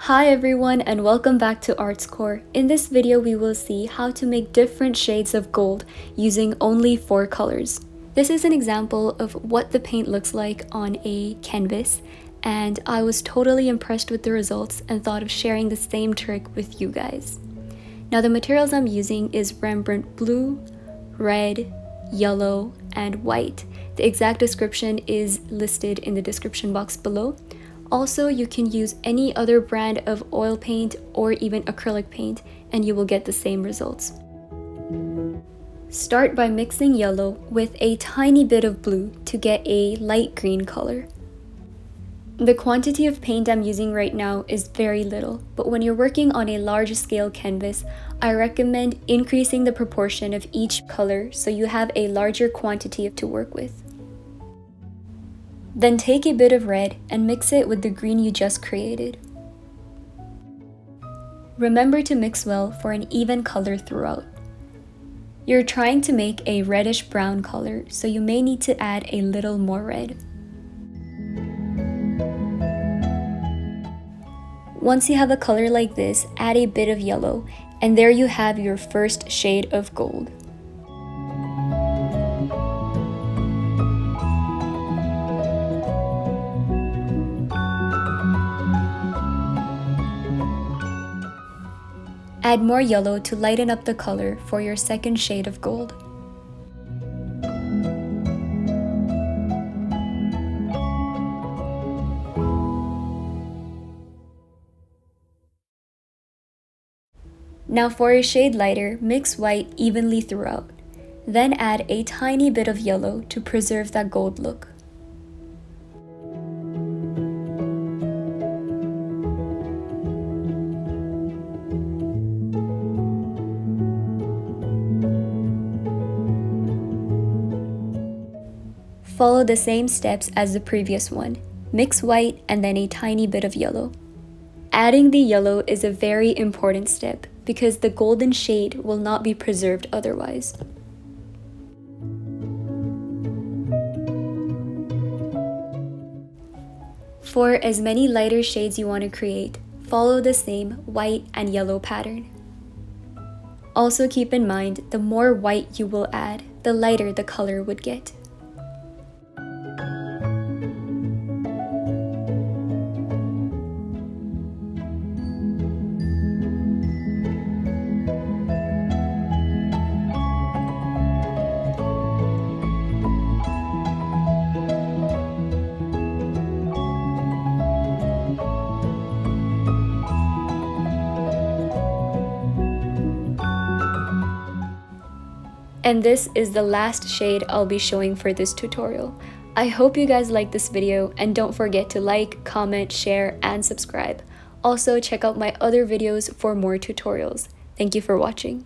Hi everyone and welcome back to Arts Core. In this video we will see how to make different shades of gold using only 4 colors. This is an example of what the paint looks like on a canvas, and I was totally impressed with the results and thought of sharing the same trick with you guys. Now the materials I'm using is Rembrandt blue, red, yellow, and white. The exact description is listed in the description box below. Also, you can use any other brand of oil paint or even acrylic paint and you will get the same results. Start by mixing yellow with a tiny bit of blue to get a light green color. The quantity of paint I'm using right now is very little, but when you're working on a large scale canvas, I recommend increasing the proportion of each color so you have a larger quantity to work with. Then take a bit of red and mix it with the green you just created. Remember to mix well for an even color throughout. You're trying to make a reddish brown color, so you may need to add a little more red. Once you have a color like this, add a bit of yellow, and there you have your first shade of gold. Add more yellow to lighten up the color for your second shade of gold. Now for a shade lighter, mix white evenly throughout. Then add a tiny bit of yellow to preserve that gold look. Follow the same steps as the previous one. Mix white and then a tiny bit of yellow. Adding the yellow is a very important step because the golden shade will not be preserved otherwise. For as many lighter shades you want to create, follow the same white and yellow pattern. Also keep in mind, the more white you will add, the lighter the color would get. And this is the last shade I'll be showing for this tutorial. I hope you guys liked this video, and don't forget to like, comment, share, and subscribe. Also check out my other videos for more tutorials. Thank you for watching.